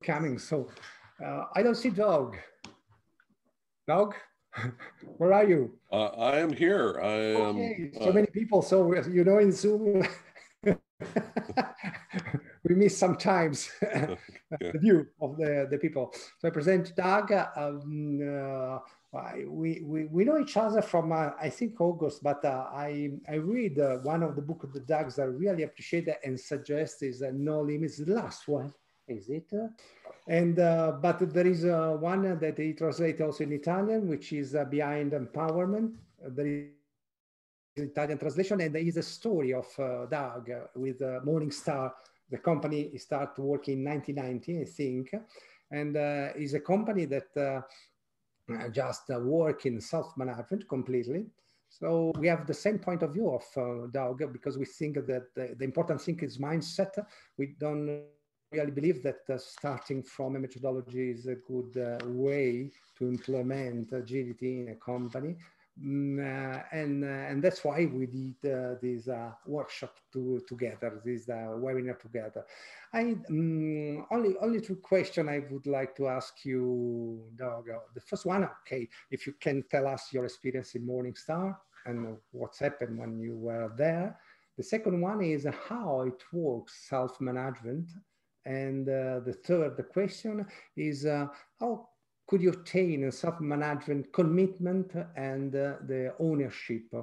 coming. So I don't see dog. Dog, where are you? I am here. I am. Okay, so many people. So you know, in Zoom, we miss sometimes the view of the people. So I present Doug. We know each other from I think August, but I read one of the book of the Doug's that I really appreciate and suggest is No Limits. The last one, is it? And but there is one that he translates also in Italian, which is Behind Empowerment. There is Italian translation, and there is a story of Doug with Morningstar. The company started working in 1990, I think, and is a company that just work in self-management completely. So we have the same point of view of Doug, because we think that the important thing is mindset. We don't really believe that starting from a methodology is a good way to implement agility in a company. And that's why we did this workshop together, this webinar together. Only two questions I would like to ask you, Doug. The first one, okay, if you can tell us your experience in Morningstar and what's happened when you were there. The second one is how it works, self-management. And the third question is how could you obtain a self-management commitment and the ownership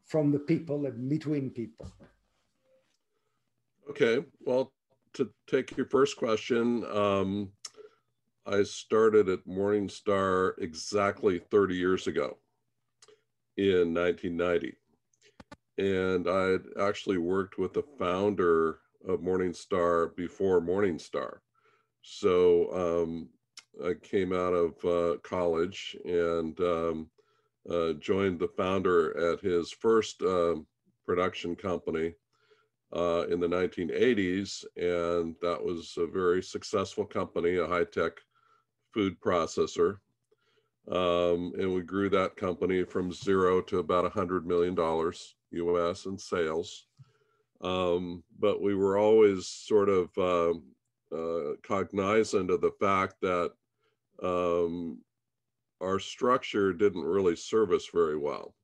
from the people and between people? Okay, well, to take your first question, I started at Morningstar exactly 30 years ago in 1990. And I had actually worked with the founder of Morningstar before Morningstar. So I came out of college and joined the founder at his first production company in the 1980s. And that was a very successful company, a high-tech food processor. And we grew that company from zero to about $100 million US in sales. But we were always sort of cognizant of the fact that our structure didn't really serve us very well.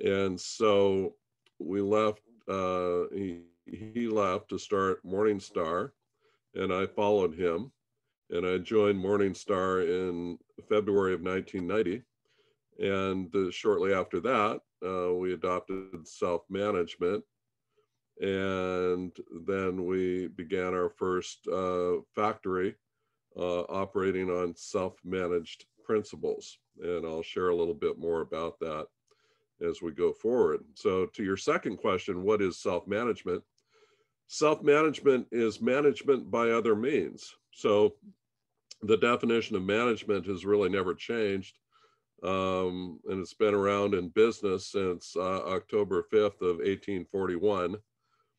And so we left, he left to start Morningstar, and I followed him. And I joined Morningstar in February of 1990. And shortly after that, we adopted self-management. And then we began our first factory operating on self-managed principles. And I'll share a little bit more about that as we go forward. So to your second question, what is self-management? Self-management is management by other means. So the definition of management has really never changed. And it's been around in business since October 5th of 1841.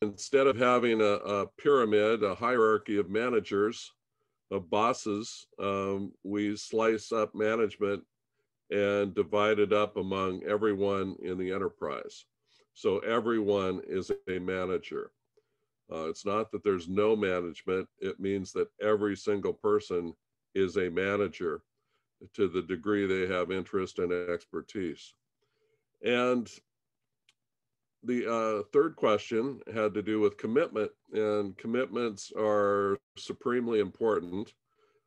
Instead of having a pyramid, a hierarchy of managers, of bosses, we slice up management and divide it up among everyone in the enterprise. So everyone is a manager. It's not that there's no management. It means that every single person is a manager to the degree they have interest and expertise. And the third question had to do with commitment, and commitments are supremely important,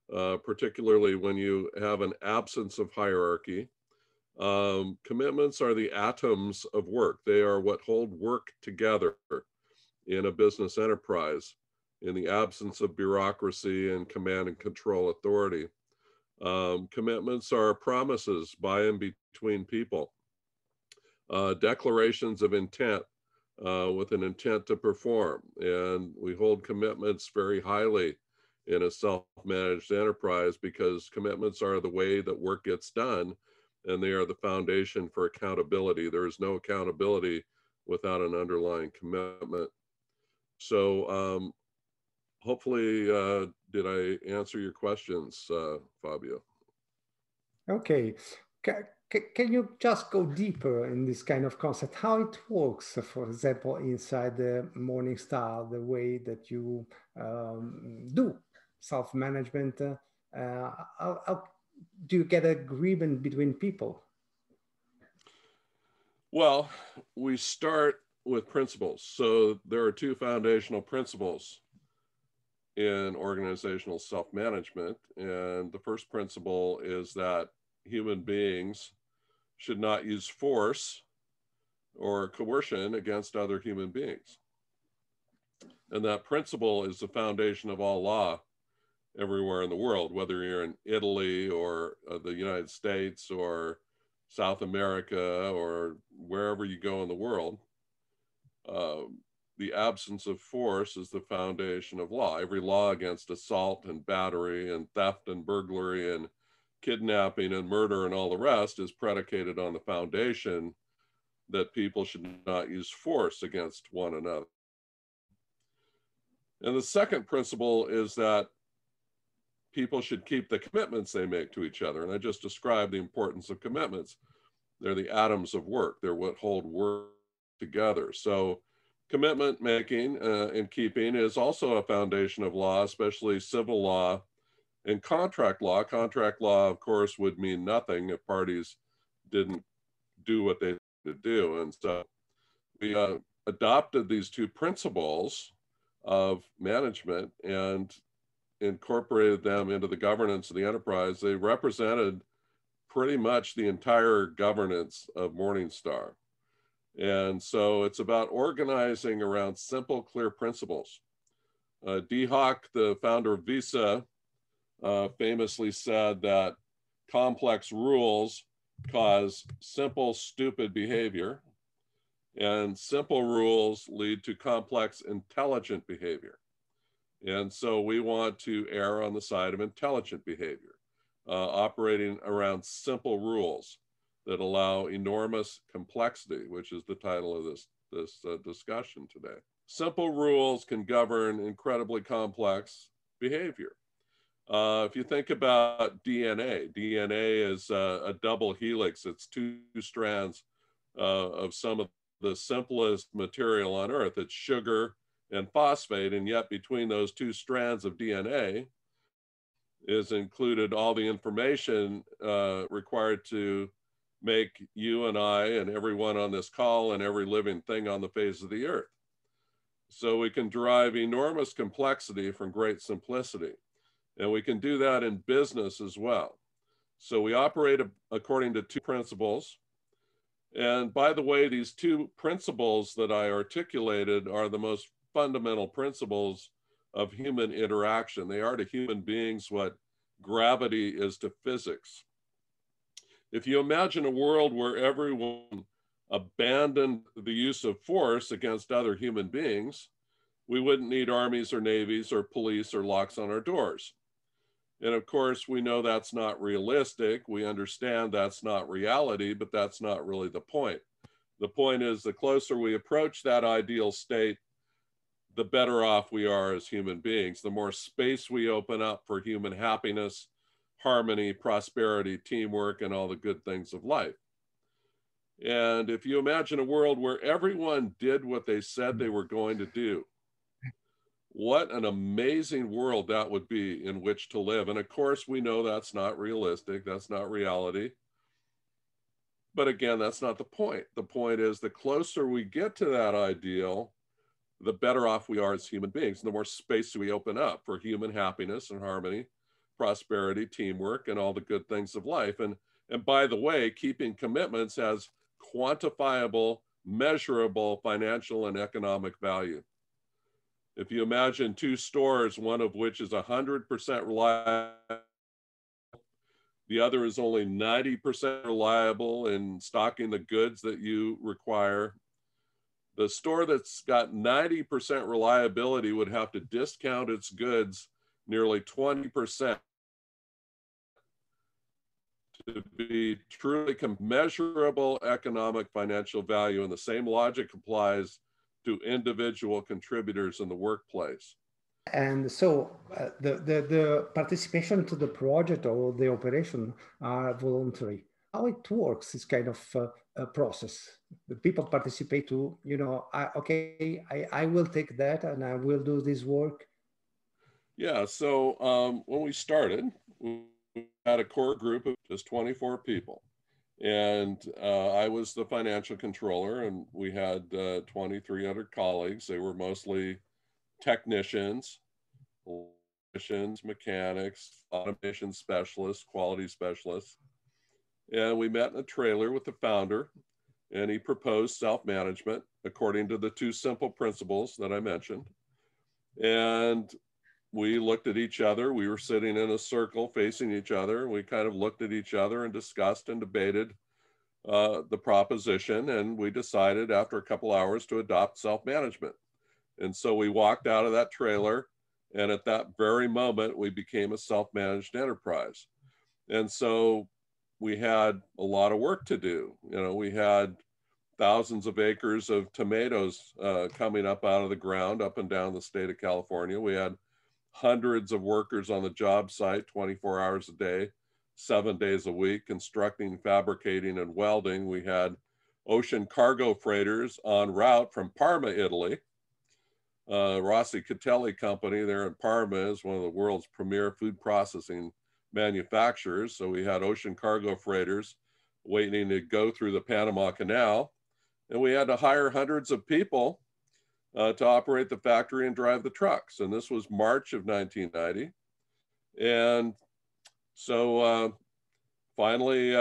particularly when you have an absence of hierarchy. Commitments are the atoms of work. They are what hold work together in a business enterprise in the absence of bureaucracy and command and control authority. Commitments are promises by and between people. Declarations of intent with an intent to perform. And we hold commitments very highly in a self-managed enterprise because commitments are the way that work gets done, and they are the foundation for accountability. There is no accountability without an underlying commitment. So hopefully, did I answer your questions, Fabio? Okay. Can you just go deeper in this kind of concept, how it works, for example, inside the Morningstar, the way that you do self-management? How do you get agreement between people? Well, we start with principles. So there are two foundational principles in organizational self-management. And the first principle is that human beings should not use force or coercion against other human beings. And that principle is the foundation of all law everywhere in the world, whether you're in Italy or the United States or South America or wherever you go in the world. The absence of force is the foundation of law. Every law against assault and battery and theft and burglary and kidnapping and murder and all the rest is predicated on the foundation that people should not use force against one another. And the second principle is that people should keep the commitments they make to each other. And I just described the importance of commitments. They're the atoms of work. They're what hold work together. So commitment making and keeping is also a foundation of law, especially civil law and contract law. Contract law, of course, would mean nothing if parties didn't do what they to do. And so we adopted these two principles of management and incorporated them into the governance of the enterprise. They represented pretty much the entire governance of Morningstar. And so it's about organizing around simple, clear principles. D. Hawk, the founder of Visa, famously said that complex rules cause simple, stupid behavior, and simple rules lead to complex, intelligent behavior. And so we want to err on the side of intelligent behavior, operating around simple rules that allow enormous complexity, which is the title of this discussion today. Simple rules can govern incredibly complex behavior. If you think about DNA is a double helix. It's two strands of some of the simplest material on Earth. It's sugar and phosphate, and yet between those two strands of DNA is included all the information required to make you and I and everyone on this call and every living thing on the face of the earth. So we can derive enormous complexity from great simplicity. And we can do that in business as well. So we operate according to two principles. And by the way, these two principles that I articulated are the most fundamental principles of human interaction. They are to human beings what gravity is to physics. If you imagine a world where everyone abandoned the use of force against other human beings, we wouldn't need armies or navies or police or locks on our doors. And of course, we know that's not realistic. We understand that's not reality, but that's not really the point. The point is, the closer we approach that ideal state, the better off we are as human beings. The more space we open up for human happiness, harmony, prosperity, teamwork, and all the good things of life. And if you imagine a world where everyone did what they said they were going to do, what an amazing world that would be in which to live. And of course, we know that's not realistic. That's not reality. But again, that's not the point. The point is, the closer we get to that ideal, the better off we are as human beings. And the more space we open up for human happiness and harmony, prosperity, teamwork, and all the good things of life. And by the way, keeping commitments has quantifiable, measurable financial and economic value. If you imagine two stores, one of which is 100% reliable, the other is only 90% reliable in stocking the goods that you require, the store that's got 90% reliability would have to discount its goods nearly 20% to be truly measurable economic financial value. And the same logic applies to individual contributors in the workplace. And so the participation to the project or the operation are voluntary. it works, this kind of process. The people participate to, I will take that and I will do this work. Yeah, so when we started, we had a core group of just 24 people. And I was the financial controller, and we had 2,300 colleagues. They were mostly technicians, mechanics, automation specialists, quality specialists. And we met in a trailer with the founder, and he proposed self-management according to the two simple principles that I mentioned. And we looked at each other. We were sitting in a circle facing each other. We kind of looked at each other and discussed and debated the proposition. And we decided after a couple hours to adopt self-management. And so we walked out of that trailer. And at that very moment, we became a self-managed enterprise. And so we had a lot of work to do. We had thousands of acres of tomatoes coming up out of the ground up and down the state of California. We had hundreds of workers on the job site 24 hours a day, 7 days a week, constructing, fabricating, and welding. We had ocean cargo freighters en route from Parma, Italy. Rossi Catelli Company there in Parma is one of the world's premier food processing manufacturers. So we had ocean cargo freighters waiting to go through the Panama Canal. And we had to hire hundreds of people to operate the factory and drive the trucks. And this was March of 1990. And so finally,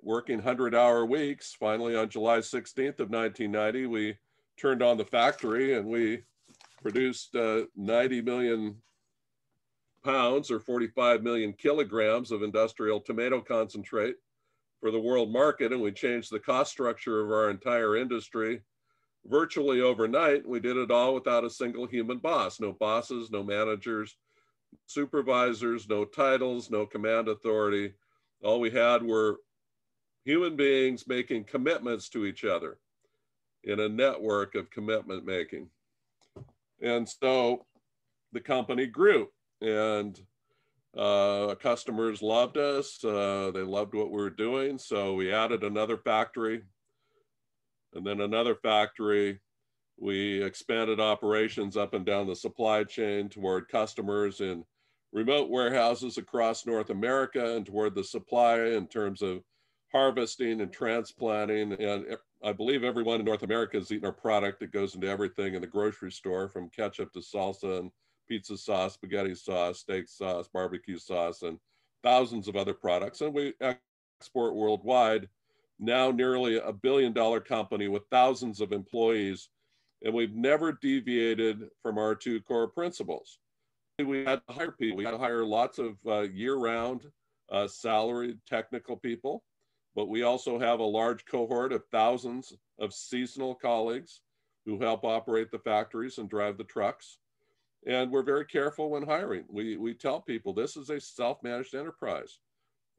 working 100-hour weeks, finally on July 16th of 1990, we turned on the factory and we produced 90 million pounds or 45 million kilograms of industrial tomato concentrate for the world market. And we changed the cost structure of our entire industry virtually overnight. We did it all without a single human boss. No bosses, no managers, supervisors, no titles, no command authority. All we had were human beings making commitments to each other in a network of commitment making. And so the company grew, and customers loved us. They loved what we were doing. So we added another factory and then another factory. We expanded operations up and down the supply chain toward customers in remote warehouses across North America and toward the supply in terms of harvesting and transplanting. And I believe everyone in North America has eaten our product. It goes into everything in the grocery store, from ketchup to salsa and pizza sauce, spaghetti sauce, steak sauce, barbecue sauce, and thousands of other products. And we export worldwide, now nearly $1 billion company with thousands of employees. And we've never deviated from our two core principles. We had to hire people. We had to hire lots of year-round salaried technical people, but we also have a large cohort of thousands of seasonal colleagues who help operate the factories and drive the trucks. And we're very careful when hiring. We tell people this is a self-managed enterprise,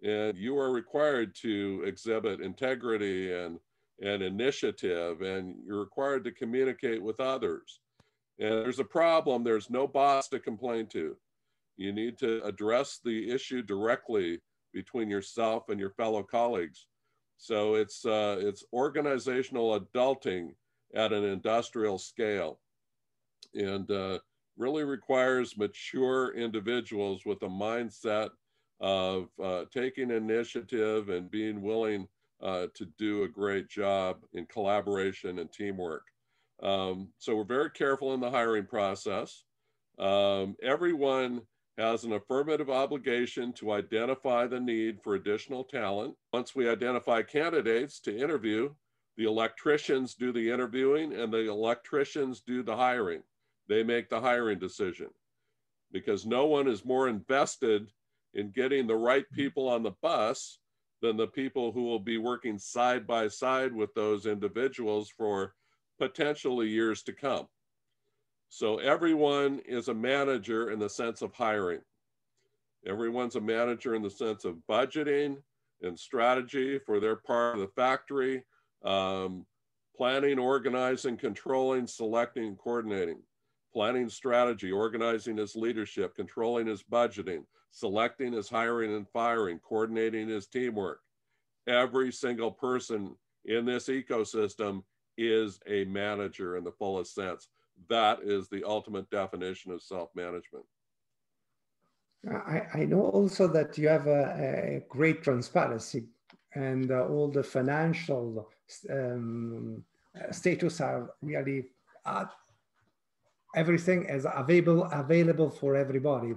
and you are required to exhibit integrity and initiative, and you're required to communicate with others. And there's a problem, there's no boss to complain to. You need to address the issue directly between yourself and your fellow colleagues. So it's organizational adulting at an industrial scale, and really requires mature individuals with a mindset of taking initiative and being willing to do a great job in collaboration and teamwork. So we're very careful in the hiring process. Everyone has an affirmative obligation to identify the need for additional talent. Once we identify candidates to interview, the electricians do the interviewing and the electricians do the hiring. They make the hiring decision, because no one is more invested in getting the right people on the bus than the people who will be working side by side with those individuals for potentially years to come. So everyone is a manager in the sense of hiring. Everyone's a manager in the sense of budgeting and strategy for their part of the factory, planning, organizing, controlling, selecting, coordinating. Planning strategy, organizing his leadership, controlling his budgeting, selecting his hiring and firing, coordinating his teamwork. every single person in this ecosystem is a manager in the fullest sense. That is the ultimate definition of self-management. I know also that you have a great transparency, and all the financial status are really everything is available for everybody.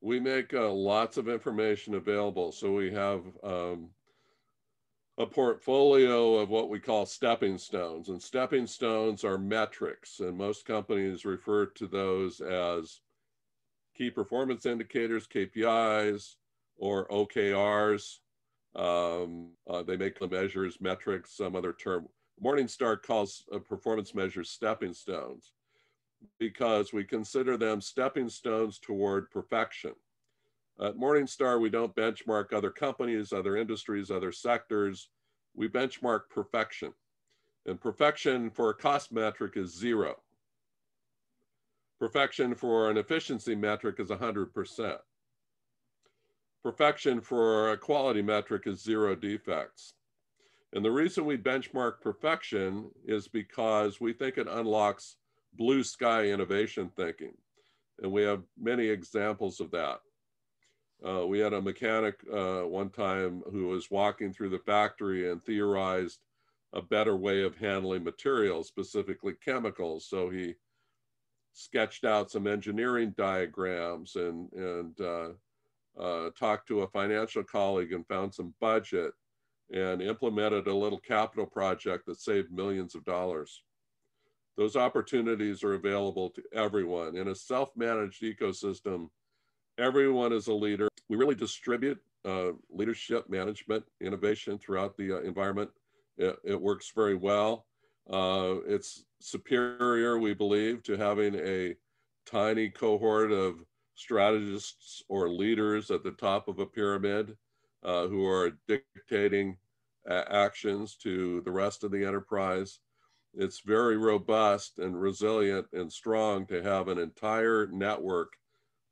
We make lots of information available. So we have a portfolio of what we call stepping stones, and stepping stones are metrics, and most companies refer to those as key performance indicators, KPIs, or OKRs. They make the measures metrics, some other term. Morningstar calls performance measures stepping stones because we consider them stepping stones toward perfection. At Morningstar, we don't benchmark other companies, other industries, other sectors. We benchmark perfection. And perfection for a cost metric is 0. Perfection for an efficiency metric is 100%. Perfection for a quality metric is 0 defects. And the reason we benchmark perfection is because we think it unlocks blue sky innovation thinking. And we have many examples of that. We had a mechanic one time who was walking through the factory and theorized a better way of handling materials, specifically chemicals. So he sketched out some engineering diagrams and talked to a financial colleague and found some budget and implemented a little capital project that saved millions of dollars. Those opportunities are available to everyone. In a self-managed ecosystem, everyone is a leader. We really distribute leadership, management, innovation throughout the environment. It works very well. It's superior, we believe, to having a tiny cohort of strategists or leaders at the top of a pyramid who are dictating actions to the rest of the enterprise. It's very robust and resilient and strong to have an entire network,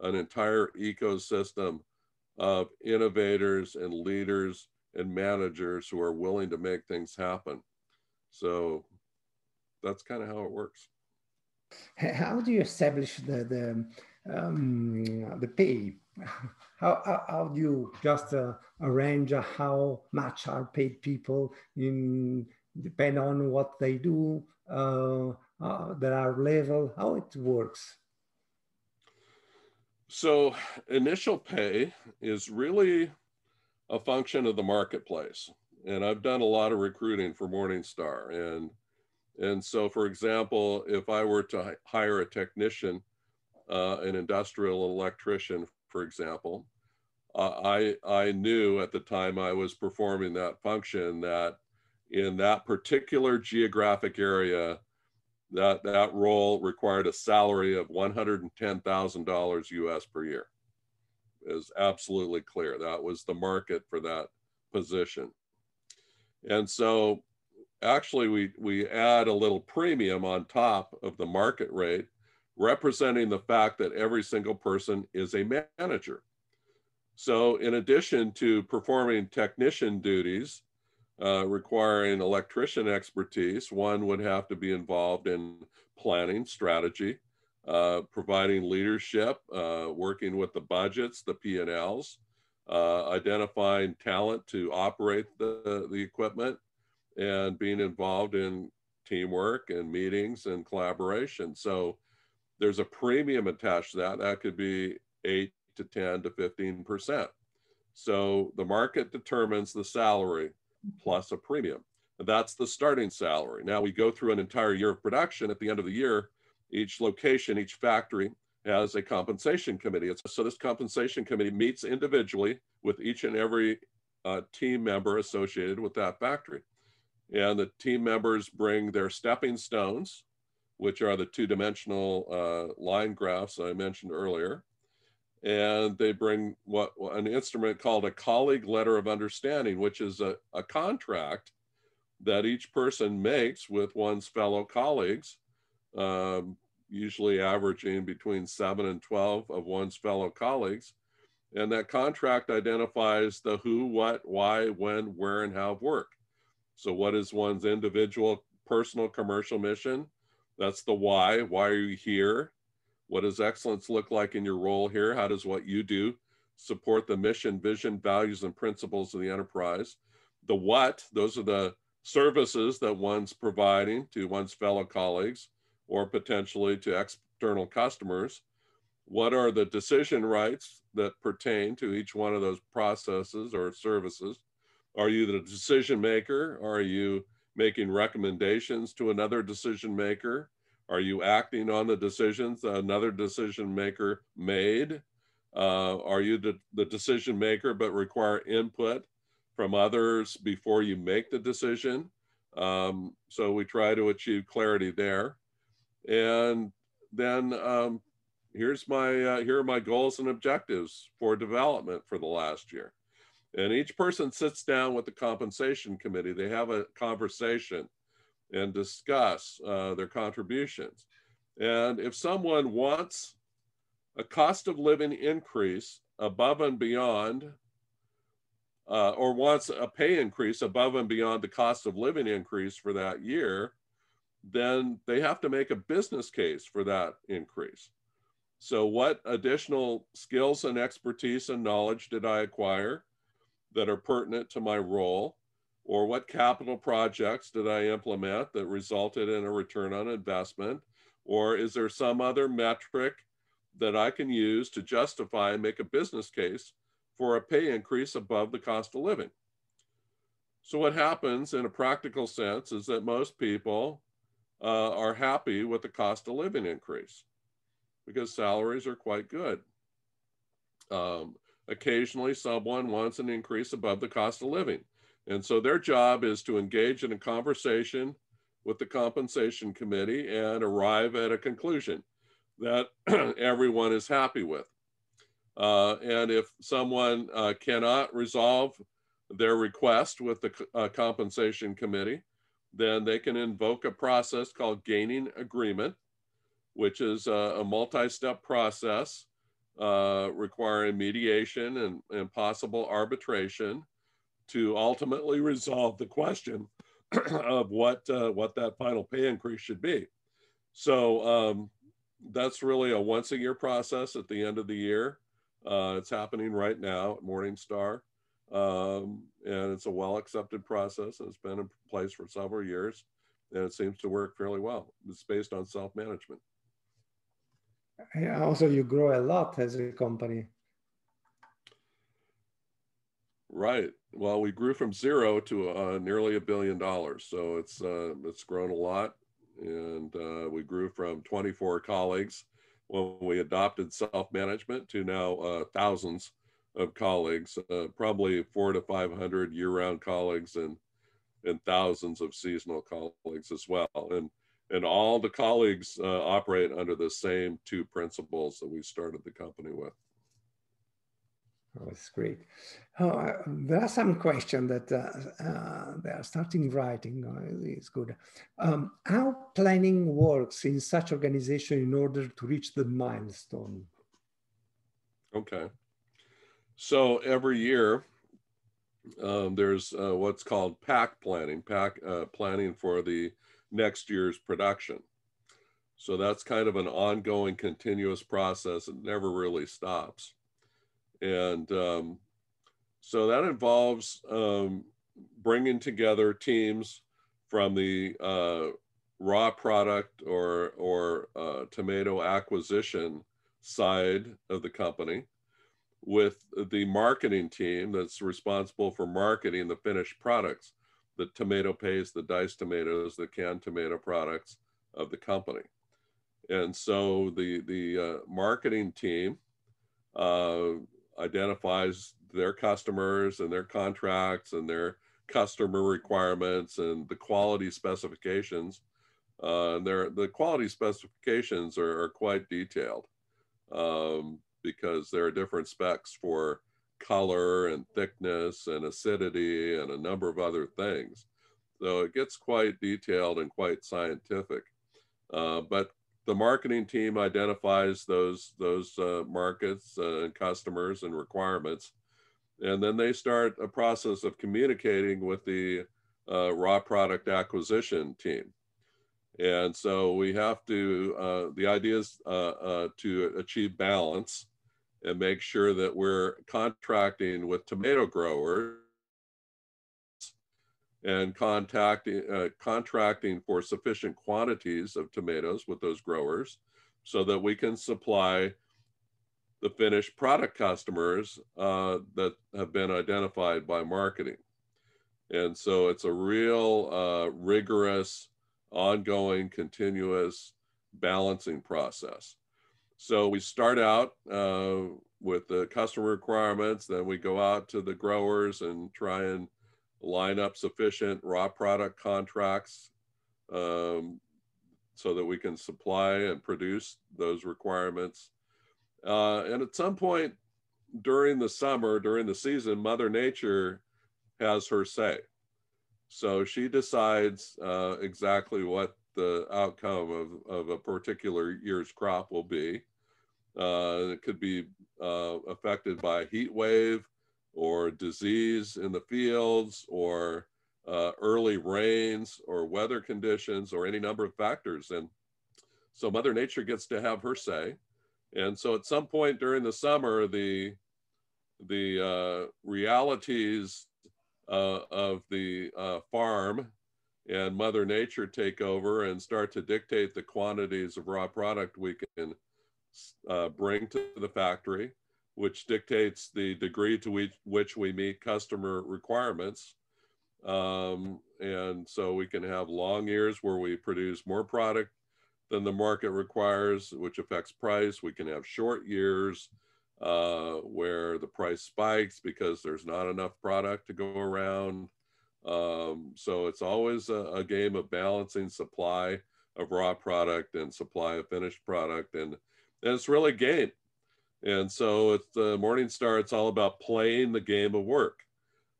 an entire ecosystem of innovators and leaders and managers who are willing to make things happen. So that's kind of how it works. How do you establish the pay? How do you just arrange how much are paid people in depend on what they do? There are level. How it works? So initial pay is really a function of the marketplace. And I've done a lot of recruiting for Morningstar. And so, for example, if I were to hire a technician, an industrial electrician, for example, I knew at the time I was performing that function that in that particular geographic area, that role required a salary of $110,000 US per year. It was absolutely clear. That was the market for that position. And so actually we add a little premium on top of the market rate, representing the fact that every single person is a manager. So in addition to performing technician duties, requiring electrician expertise, one would have to be involved in planning, strategy, providing leadership, working with the budgets, the P&Ls, identifying talent to operate the equipment, and being involved in teamwork and meetings and collaboration. So there's a premium attached to that. That could be 8 to 10 to 15%. So the market determines the salary plus a premium. And that's the starting salary. Now we go through an entire year of production. At the end of the year, each location, each factory has a compensation committee. So this compensation committee meets individually with each and every team member associated with that factory. And the team members bring their stepping stones, which are the two-dimensional line graphs I mentioned earlier. And they bring an instrument called a colleague letter of understanding, which is a contract that each person makes with one's fellow colleagues, usually averaging between 7 and 12 of one's fellow colleagues. And that contract identifies the who, what, why, when, where, and how of work. So what is one's individual, personal, commercial mission? That's the why. Why are you here? What does excellence look like in your role here? How does what you do support the mission, vision, values, and principles of the enterprise? The what, those are the services that one's providing to one's fellow colleagues or potentially to external customers. What are the decision rights that pertain to each one of those processes or services? Are you the decision maker? Are you making recommendations to another decision maker? Are you acting on the decisions that another decision maker made? Are you the decision maker but require input from others before you make the decision? So we try to achieve clarity there. And then here are my goals and objectives for development for the last year. And each person sits down with the compensation committee. They have a conversation and discuss their contributions. And if someone wants a cost of living increase above and beyond, or wants a pay increase above and beyond the cost of living increase for that year, then they have to make a business case for that increase. So what additional skills and expertise and knowledge did I acquire that are pertinent to my role? Or what capital projects did I implement that resulted in a return on investment? Or is there some other metric that I can use to justify and make a business case for a pay increase above the cost of living? So what happens in a practical sense is that most people are happy with the cost of living increase because salaries are quite good. Occasionally, someone wants an increase above the cost of living. And so their job is to engage in a conversation with the compensation committee and arrive at a conclusion that everyone is happy with. And if someone cannot resolve their request with the compensation committee, then they can invoke a process called gaining agreement, which is a multi-step process requiring mediation and possible arbitration to ultimately resolve the question of what that final pay increase should be. So that's really a once-a-year process at the end of the year. It's happening right now at Morningstar, and it's a well-accepted process. It's been in place for several years, and it seems to work fairly well. It's based on self-management. Also, you grow a lot as a company. Right. Well, we grew from zero to nearly $1 billion. So it's grown a lot. And we grew from 24 colleagues when we adopted self-management to now thousands of colleagues, probably 400 to 500 year-round colleagues and thousands of seasonal colleagues as well. And all the colleagues operate under the same two principles that we started the company with. Oh, that's great. There are some questions that they are starting writing. It's good. How planning works in such organization in order to reach the milestone? Okay. So every year, there's what's called pack planning, planning for the next year's production. So that's kind of an ongoing, continuous process. It never really stops. And so that involves bringing together teams from the raw product or tomato acquisition side of the company with the marketing team that's responsible for marketing the finished products, the tomato paste, the diced tomatoes, the canned tomato products of the company. And so the marketing team identifies their customers and their contracts and their customer requirements and the quality specifications. The quality specifications are quite detailed because there are different specs for color and thickness and acidity and a number of other things. So it gets quite detailed and quite scientific. But the marketing team identifies those markets and customers and requirements, and then they start a process of communicating with the raw product acquisition team. And so we have to, the idea is to achieve balance and make sure that we're contracting with tomato growers and contracting for sufficient quantities of tomatoes with those growers so that we can supply the finished product customers that have been identified by marketing. And so it's a real rigorous, ongoing, continuous balancing process. So we start out with the customer requirements, then we go out to the growers and try and line up sufficient raw product contracts so that we can supply and produce those requirements. And at some point during the summer, during the season, Mother Nature has her say. So she decides exactly what the outcome of a particular year's crop will be. It could be affected by a heat wave or disease in the fields or early rains or weather conditions or any number of factors. And so Mother Nature gets to have her say. And so at some point during the summer, the realities of the farm and Mother Nature take over and start to dictate the quantities of raw product we can bring to the factory, which dictates the degree to which we meet customer requirements. And so we can have long years where we produce more product than the market requires, which affects price. We can have short years where the price spikes because there's not enough product to go around. So it's always a game of balancing supply of raw product and supply of finished product. And it's really a game. And so it's the Morningstar, it's all about playing the game of work.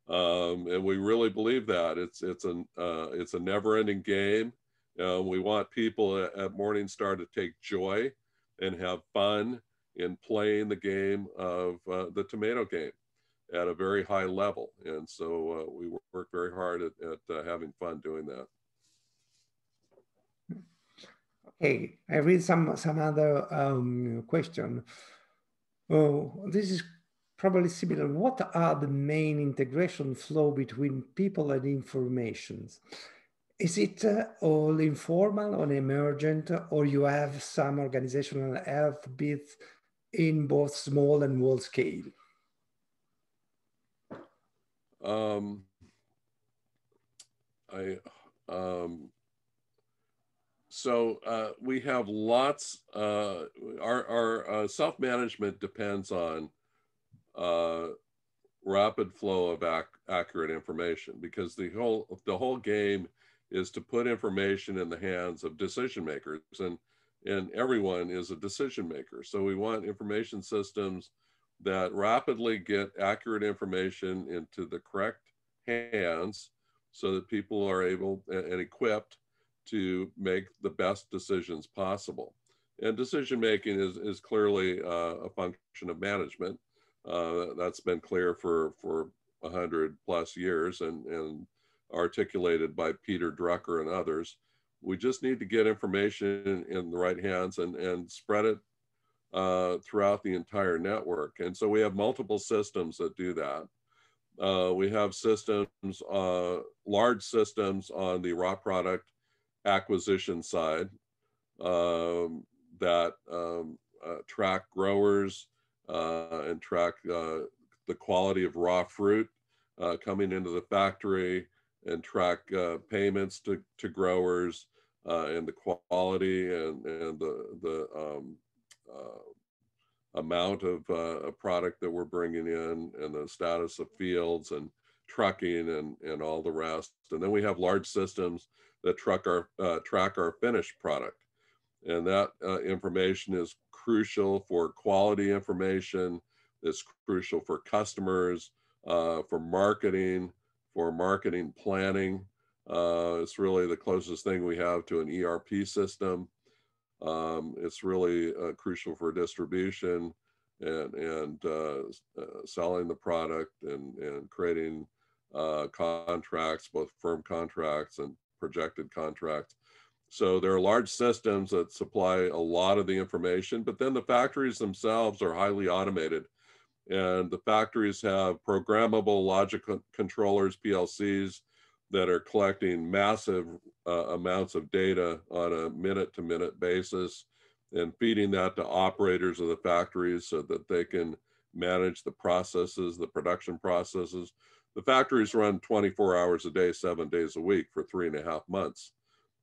And we really believe that it's a never-ending game. We want people at Morningstar to take joy and have fun in playing the game of the tomato game at a very high level. And so we work very hard at having fun doing that. Okay, I read some other question. Oh, this is probably similar. What are the main integration flow between people and informations? Is it all informal or emergent, or you have some organizational health bits in both small and world scale? So we have lots, our self-management depends on rapid flow of accurate information, because the whole game is to put information in the hands of decision makers, and everyone is a decision maker. So we want information systems that rapidly get accurate information into the correct hands so that people are able and equipped to make the best decisions possible. And decision making is clearly a function of management. That's been clear for 100+ years and articulated by Peter Drucker and others. We just need to get information in the right hands and spread it throughout the entire network. And so we have multiple systems that do that. We have systems, large systems on the raw product acquisition side that track growers and track the quality of raw fruit coming into the factory, and track payments to growers and the quality and the amount of product that we're bringing in, and the status of fields and trucking and all the rest. And then we have large systems that track our finished product. And that information is crucial for quality information. It's crucial for customers, for marketing planning. It's really the closest thing we have to an ERP system. It's really crucial for distribution and selling the product and creating contracts, both firm contracts and projected contracts. So there are large systems that supply a lot of the information, but then the factories themselves are highly automated. And the factories have programmable logic controllers, PLCs, that are collecting massive amounts of data on a minute-to-minute basis and feeding that to operators of the factories so that they can manage the processes, the production processes. The factories run 24 hours a day, 7 days a week for 3.5 months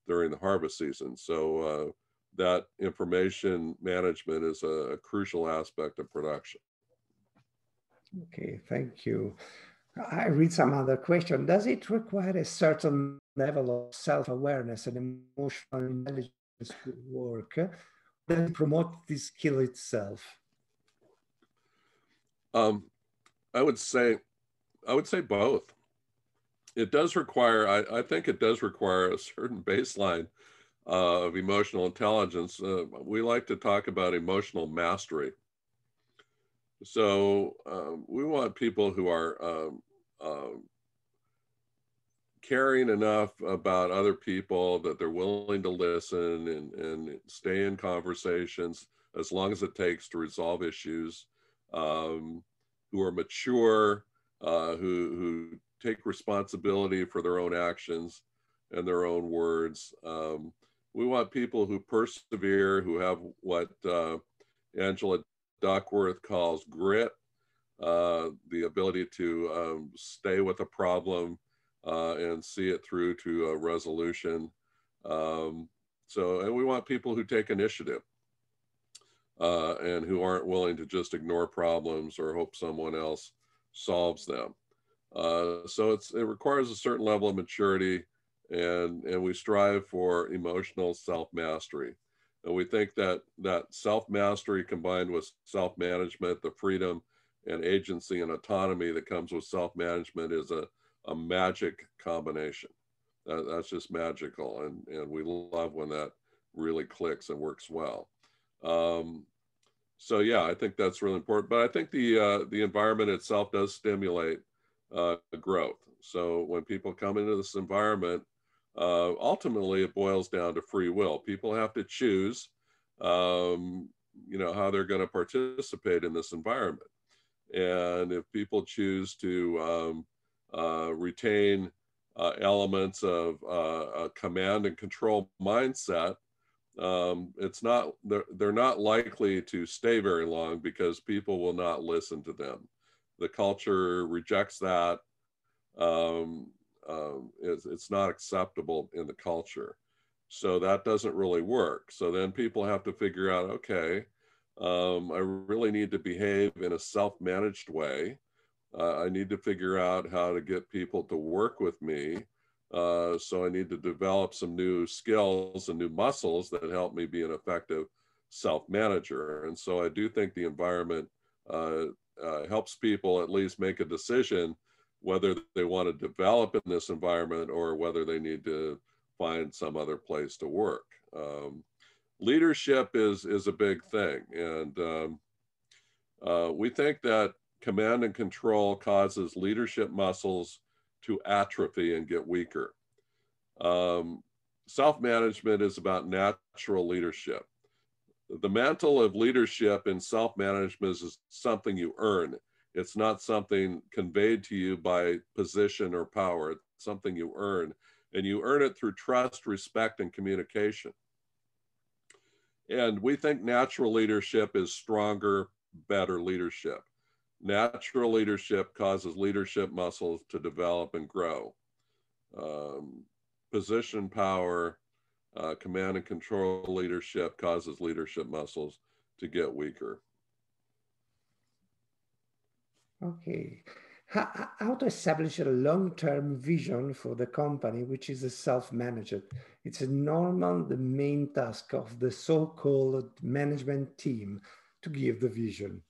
during the harvest season. So that information management is a crucial aspect of production. Okay, thank you. I read some other question. Does it require a certain level of self-awareness and emotional intelligence to work? Does it promote this skill itself? I would say both. It does require, I think it does require a certain baseline of emotional intelligence. We like to talk about emotional mastery. So we want people who are caring enough about other people that they're willing to listen and stay in conversations as long as it takes to resolve issues, who are mature, who take responsibility for their own actions and their own words. We want people who persevere, who have what Angela Duckworth calls grit, the ability to stay with a problem and see it through to a resolution. And we want people who take initiative and who aren't willing to just ignore problems or hope someone else solves them. So it requires a certain level of maturity, and we strive for emotional self-mastery. And we think that self-mastery combined with self-management, the freedom and agency and autonomy that comes with self-management is a magic combination. That's just magical, and we love when that really clicks and works well. So yeah, I think that's really important. But I think the environment itself does stimulate growth. So when people come into this environment, ultimately it boils down to free will. People have to choose, how they're going to participate in this environment. And if people choose to retain elements of a command and control mindset, they're not likely to stay very long because people will not listen to them. The culture rejects that. It's not acceptable in the culture. So that doesn't really work. So then people have to figure out, okay, I really need to behave in a self-managed way. I need to figure out how to get people to work with me. So I need to develop some new skills and new muscles that help me be an effective self-manager. And so I do think the environment helps people at least make a decision whether they want to develop in this environment or whether they need to find some other place to work. Leadership is a big thing. And we think that command and control causes leadership muscles to atrophy and get weaker. Self-management is about natural leadership. The mantle of leadership in self-management is something you earn. It's not something conveyed to you by position or power. It's something you earn, and you earn it through trust, respect, and communication. And we think natural leadership is stronger, better leadership. Natural leadership causes leadership muscles to develop and grow. Position power, command and control leadership causes leadership muscles to get weaker. Okay. How to establish a long-term vision for the company, which is a self-managed? It's the main task of the so-called management team to give the vision.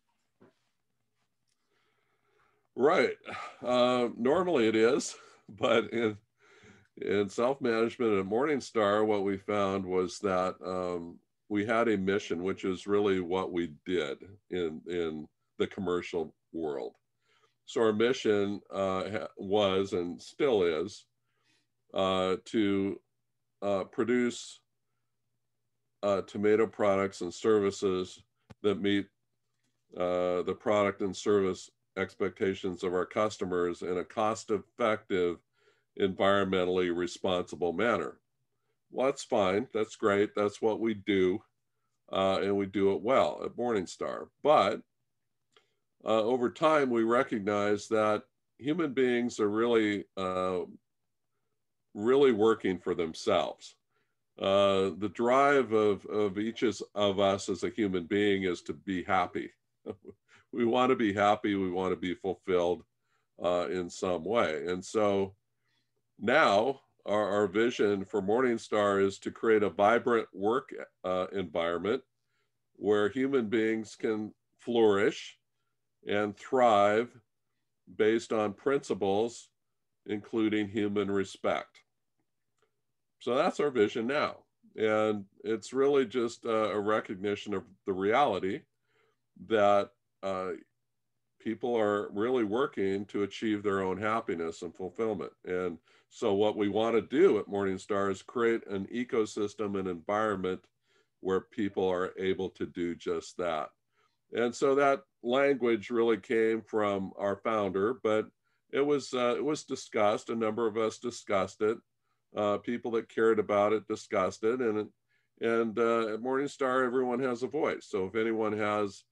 Right. Normally it is, but in self-management at Morningstar, what we found was that we had a mission, which is really what we did in the commercial world. So our mission was and still is to produce tomato products and services that meet the product and service expectations of our customers in a cost-effective, environmentally responsible manner. Well, that's fine. That's great. That's what we do. And we do it well at Morningstar. But over time, we recognize that human beings are really working for themselves. The drive of each of us as a human being is to be happy. We want to be happy. We want to be fulfilled in some way. And so now our vision for Morningstar is to create a vibrant work environment where human beings can flourish and thrive based on principles, including human respect. So that's our vision now. And it's really just a recognition of the reality that people are really working to achieve their own happiness and fulfillment. And so what we want to do at Morningstar is create an ecosystem and environment where people are able to do just that. And so that language really came from our founder, but it was discussed. A number of us discussed it. People that cared about it discussed it. And at Morningstar, everyone has a voice. So if anyone has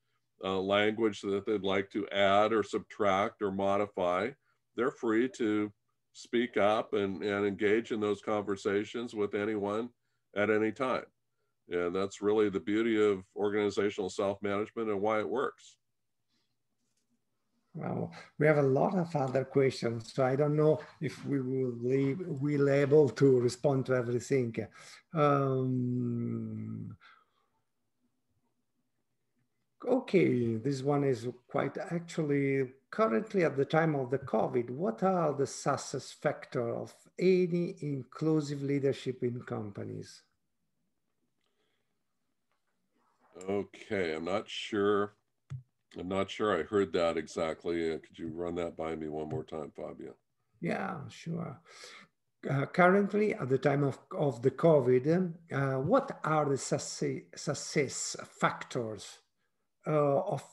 language that they'd like to add or subtract or modify, they're free to speak up and engage in those conversations with anyone at any time. And that's really the beauty of organizational self-management and why it works. Well, we have a lot of other questions, so I don't know if we will able to respond to everything. Okay, this one is quite actually currently at the time of the COVID. What are the success factors of any inclusive leadership in companies? Okay, I'm not sure I heard that exactly. Could you run that by me one more time, Fabio? Yeah, sure. Currently, at the time of the COVID, what are the success factors of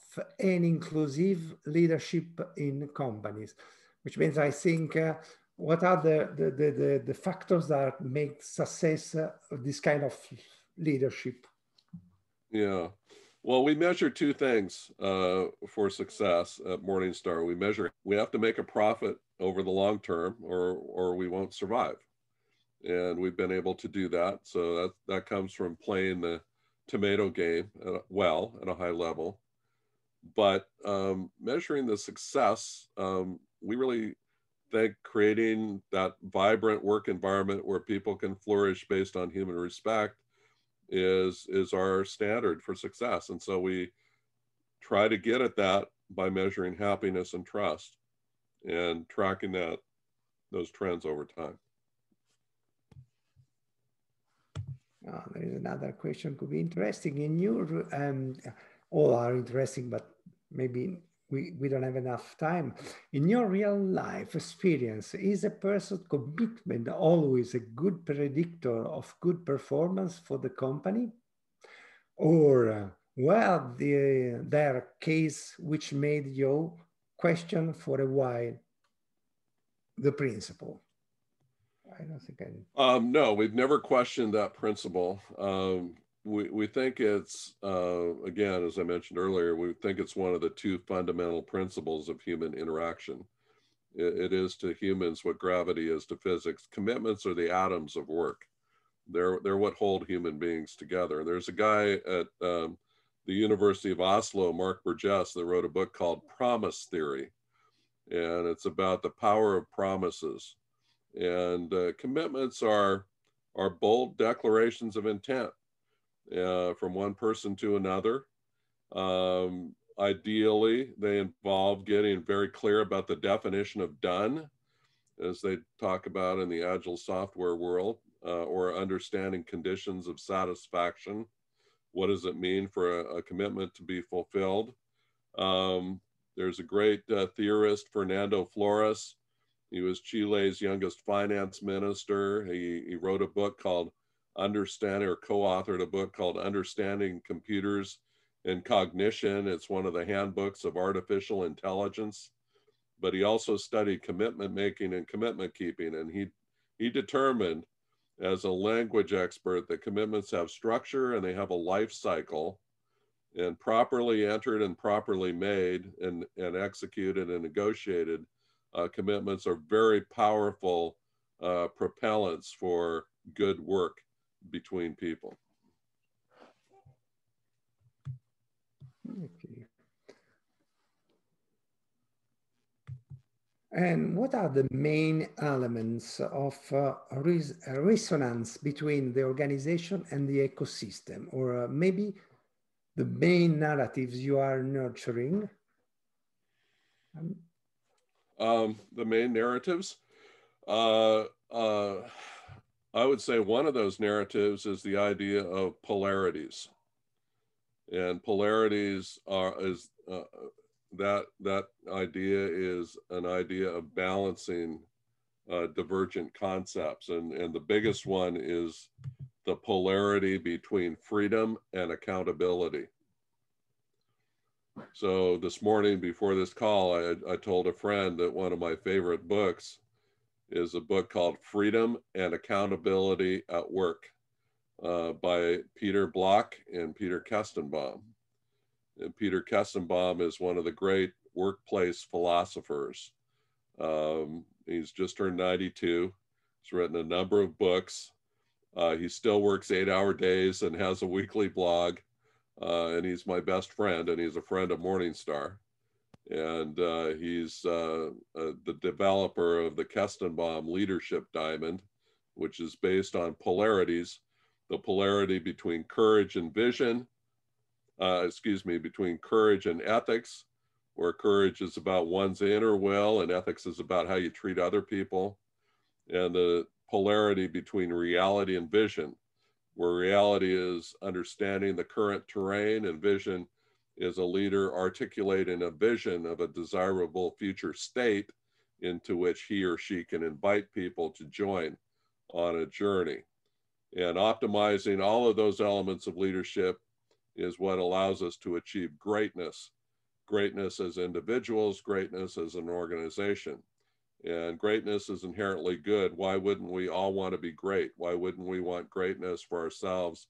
an inclusive leadership in companies? Which means, I think, what are the factors that make success of this kind of leadership? Yeah. Well, we measure two things for success at Morningstar. We have to make a profit over the long term or we won't survive. And we've been able to do that. So that comes from playing the tomato game well at a high level. But measuring the success, we really think creating that vibrant work environment where people can flourish based on human respect is our standard for success. And so we try to get at that by measuring happiness and trust and tracking those trends over time. There is another question, could be interesting. In your, all are interesting, but maybe we don't have enough time. In your real life experience, is a person's commitment always a good predictor of good performance for the company? Or were there case which made you question for a while the principle? I don't think no, we've never questioned that principle. We think it's, again, as I mentioned earlier, we think it's one of the two fundamental principles of human interaction. It is to humans what gravity is to physics. Commitments are the atoms of work. They're what hold human beings together. There's a guy at the University of Oslo, Mark Burgess, that wrote a book called Promise Theory. And it's about the power of promises. And commitments are bold declarations of intent from one person to another. Ideally, they involve getting very clear about the definition of done, as they talk about in the Agile software world, or understanding conditions of satisfaction what does it mean for a commitment to be fulfilled? There's a great theorist, Fernando Flores. He was Chile's youngest finance minister. He wrote a book called Understanding, or co-authored a book called Understanding Computers and Cognition. It's one of the handbooks of artificial intelligence. But he also studied commitment making and commitment keeping. And he determined as a language expert that commitments have structure and they have a life cycle, and properly entered and properly made and executed and negotiated commitments are very powerful propellants for good work between people. Okay. And what are the main elements of resonance between the organization and the ecosystem, or maybe the main narratives you are nurturing? The main narratives? I would say one of those narratives is the idea of polarities. And polarities that idea is an idea of balancing divergent concepts. And the biggest one is the polarity between freedom and accountability. So this morning before this call, I told a friend that one of my favorite books is a book called Freedom and Accountability at Work by Peter Block and Peter Kestenbaum. And Peter Kestenbaum is one of the great workplace philosophers. He's just turned 92. He's written a number of books. He still works 8-hour days and has a weekly blog. And he's my best friend, and he's a friend of Morningstar. And he's the developer of the Kestenbaum Leadership Diamond, which is based on polarities, the polarity between courage and vision, between courage and ethics, where courage is about one's inner will and ethics is about how you treat other people, and the polarity between reality and vision, where reality is understanding the current terrain and vision is a leader articulating a vision of a desirable future state into which he or she can invite people to join on a journey. And optimizing all of those elements of leadership is what allows us to achieve greatness. Greatness as individuals, greatness as an organization. And greatness is inherently good. Why wouldn't we all want to be great? Why wouldn't we want greatness for ourselves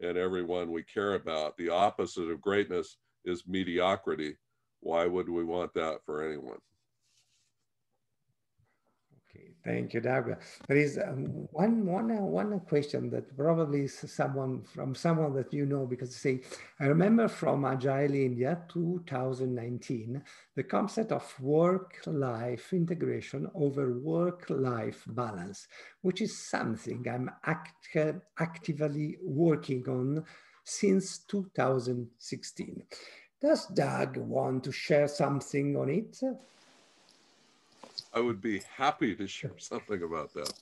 and everyone we care about? The opposite of greatness is mediocrity. Why would we want that for anyone? Okay, thank you, Doug. There is one question that probably is someone that you know, because say, I remember from Agile India 2019, the concept of work-life integration over work-life balance, which is something I'm actively working on since 2016. Does Doug want to share something on it? I would be happy to share something about that.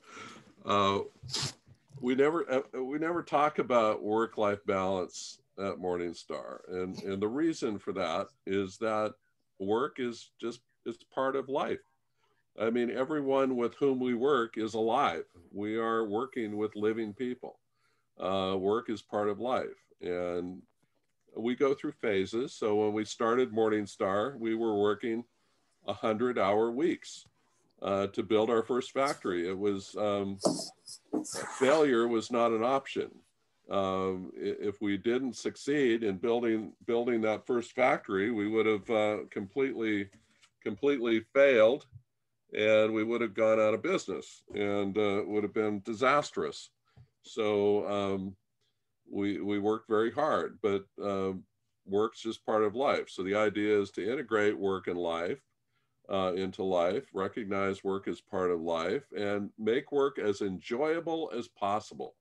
We never talk about work-life balance at Morningstar, and the reason for that is that work is it's part of life. I mean, everyone with whom we work is alive. We are working with living people. Work is part of life, and we go through phases. So when we started Morningstar, we were working 100-hour weeks. To build our first factory. It was, failure was not an option. If we didn't succeed in building that first factory, we would have completely failed, and we would have gone out of business, and it would have been disastrous. So we worked very hard, but work's just part of life. So the idea is to integrate work and life into life, recognize work as part of life, and make work as enjoyable as possible.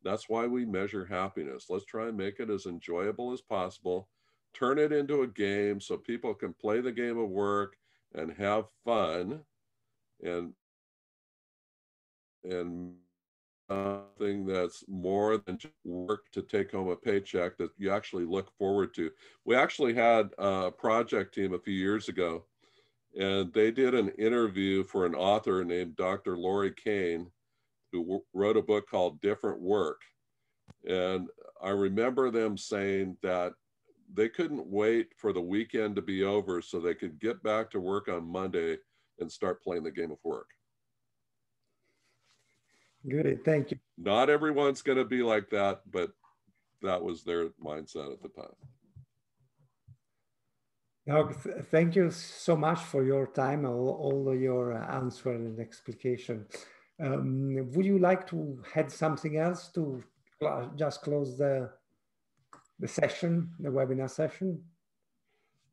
That's why we measure happiness. Let's try and make it as enjoyable as possible. Turn it into a game so people can play the game of work and have fun and something that's more than just work to take home a paycheck that you actually look forward to. We actually had a project team a few years ago, and they did an interview for an author named Dr. Lori Kane, who wrote a book called Different Work. And I remember them saying that they couldn't wait for the weekend to be over so they could get back to work on Monday and start playing the game of work. Good, thank you. Not everyone's going to be like that, but that was their mindset at the time. Now, thank you so much for your time, all your answer and explication. Would you like to add something else to just close the session, the webinar session?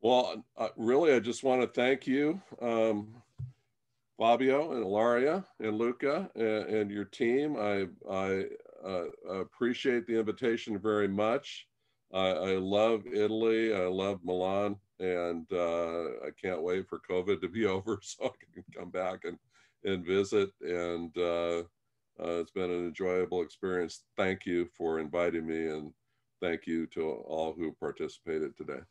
Well, really, I just want to thank you, Fabio and Ilaria and Luca and your team. I appreciate the invitation very much. I love Italy. I love Milan, and I can't wait for COVID to be over so I can come back and visit. And it's been an enjoyable experience. Thank you for inviting me, and thank you to all who participated today.